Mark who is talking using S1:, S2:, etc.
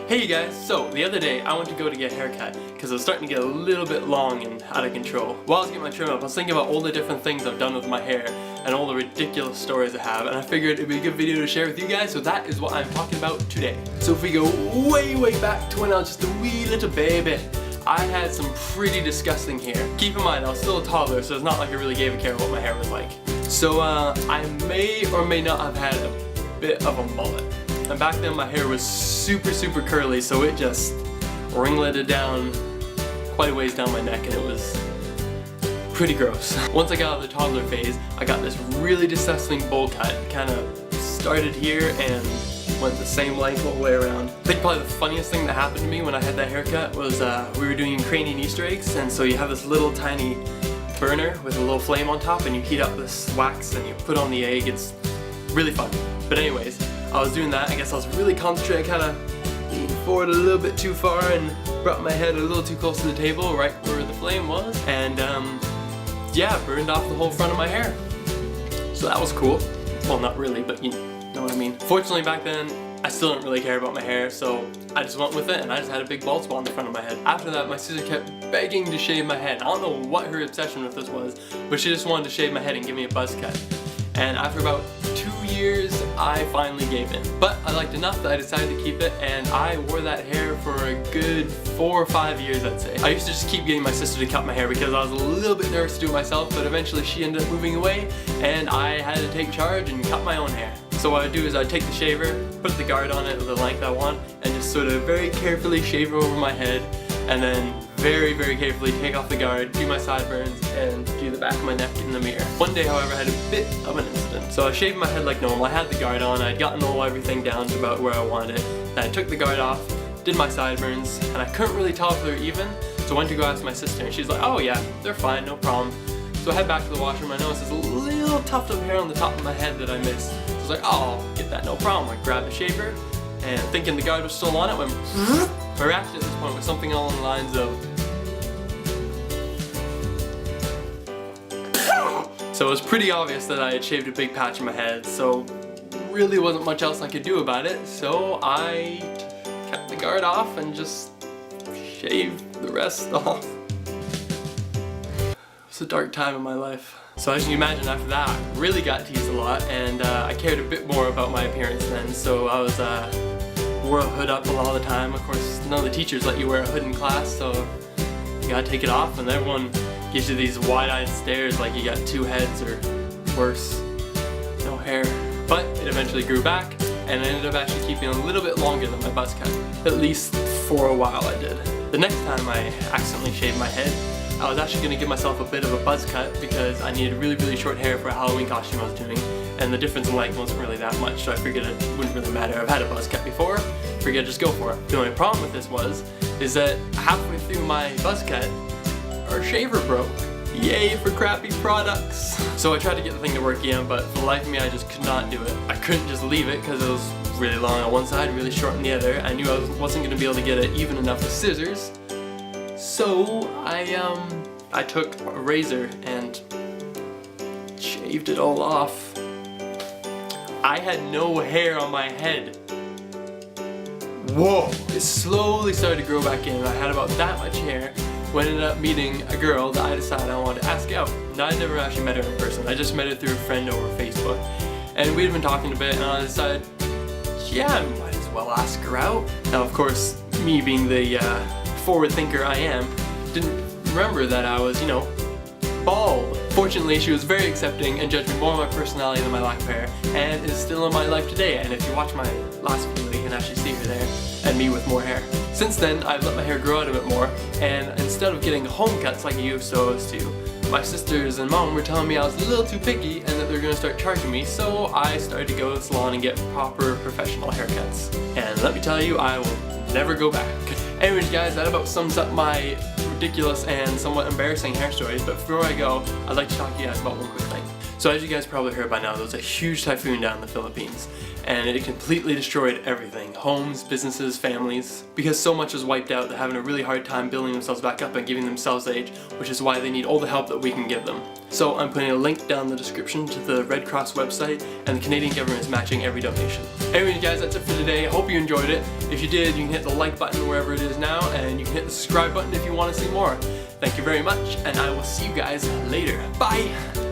S1: Hey guys, so the other day I went to go to get a haircut because it was starting to get a little bit long and out of control. While I was getting my trim up, I was thinking about all the different things I've done with my hair and all the ridiculous stories I have, and I figured it'd be a good video to share with you guys, so that is what I'm talking about today. So if we go way back to when I was just a wee little baby, I had some pretty disgusting hair. Keep in mind, I was still a toddler, so it's not like I really gave a care what my hair was like. So I may or may not have had a bit of a mullet. And back then my hair was super curly, so it just ringleted down quite a ways down my neck, and it was pretty gross. Once I got out of the toddler phase, I got this really disgusting bowl cut. Kind of started here and went the same length all the way around. I think probably the funniest thing that happened to me when I had that haircut was we were doing Ukrainian Easter eggs, and so you have this little tiny burner with a little flame on top, and you heat up this wax and you put on the egg. It's really fun. But anyways, I was doing that. I guess I was really concentrating, kind of leaned forward a little bit too far and brought my head a little too close to the table, right where the flame was, and yeah, burned off the whole front of my hair. So that was cool. Well, not really, but you know what I mean. Fortunately, back then, I still didn't really care about my hair, so I just went with it, and I just had a big bald spot on the front of my head. After that, my sister kept begging to shave my head. I don't know what her obsession with this was, but she just wanted to shave my head and give me a buzz cut. And after about 2 years, I finally gave in. But I liked enough that I decided to keep it, and I wore that hair for a good 4 or 5 years, I'd say. I used to just keep getting my sister to cut my hair because I was a little bit nervous to do it myself, but eventually she ended up moving away, and I had to take charge and cut my own hair. So what I'd do is I'd take the shaver, put the guard on it with the length I want, and just sort of very carefully shave over my head, and then very carefully take off the guard, do my sideburns, and do the back of my neck in the mirror. One day, however, I had a bit of an incident. So I shaved my head like normal. I had the guard on, I'd gotten everything down to about where I wanted it. Then I took the guard off, did my sideburns, and I couldn't really tell if they were even, so I went to go ask my sister, and she's like, oh yeah, they're fine, no problem. So I head back to the washroom, and I noticed this little tuft of hair on the top of my head that I missed. So I was like, oh, I'll get that, no problem. I grabbed the shaver, and thinking the guard was still on it, went my reaction at this point was something along the lines of, so it was pretty obvious that I had shaved a big patch in my head, so really wasn't much else I could do about it, so I kept the guard off and just shaved the rest off. It was a dark time in my life. So as you can imagine, after that, I really got teased a lot, and I cared a bit more about my appearance then, so I was wore a hood up a lot of the time. Of course, none of the teachers let you wear a hood in class, so you gotta take it off, and everyone gives you these wide-eyed stares like you got 2 heads or worse, no hair. But it eventually grew back, and I ended up actually keeping a little bit longer than my buzz cut. At least for a while I did. The next time I accidentally shaved my head, I was actually going to give myself a bit of a buzz cut because I needed really short hair for a Halloween costume I was doing, and the difference in length wasn't really that much, so I figured it wouldn't really matter. I've had a buzz cut before, figured I'd just go for it. The only problem with this is that halfway through my buzz cut, our shaver broke. Yay for crappy products. So I tried to get the thing to work again, but for the life of me I just could not do it. I couldn't just leave it because it was really long on one side, really short on the other. I knew I wasn't going to be able to get it even enough with scissors. So I took a razor and shaved it all off. I had no hair on my head. Whoa! It slowly started to grow back in, and I had about that much hair when I ended up meeting a girl that I decided I wanted to ask out. Now, I never actually met her in person. I just met her through a friend over Facebook. And we'd been talking a bit, and I decided, yeah, I might as well ask her out. Now, of course, me being the forward thinker I am, didn't remember that I was, you know, bald. Fortunately, she was very accepting and judged me more on my personality than my lack of hair, and is still in my life today. And if you watch my last video, you can actually see her there, and me with more hair. Since then, I've let my hair grow out a bit more, and instead of getting home cuts like I used to, my sisters and mom were telling me I was a little too picky and that they were going to start charging me, so I started to go to the salon and get proper professional haircuts. And let me tell you, I will never go back. Anyways guys, that about sums up my ridiculous and somewhat embarrassing hair stories, but before I go, I'd like to talk to you guys about one quick thing. So as you guys probably heard by now, there was a huge typhoon down in the Philippines, and it completely destroyed everything. Homes, businesses, families. Because so much was wiped out, they're having a really hard time building themselves back up and giving themselves age, which is why they need all the help that we can give them. So I'm putting a link down in the description to the Red Cross website, and the Canadian government is matching every donation. Anyway guys, that's it for today. I hope you enjoyed it. If you did, you can hit the like button wherever it is now, and you can hit the subscribe button if you want to see more. Thank you very much, and I will see you guys later. Bye!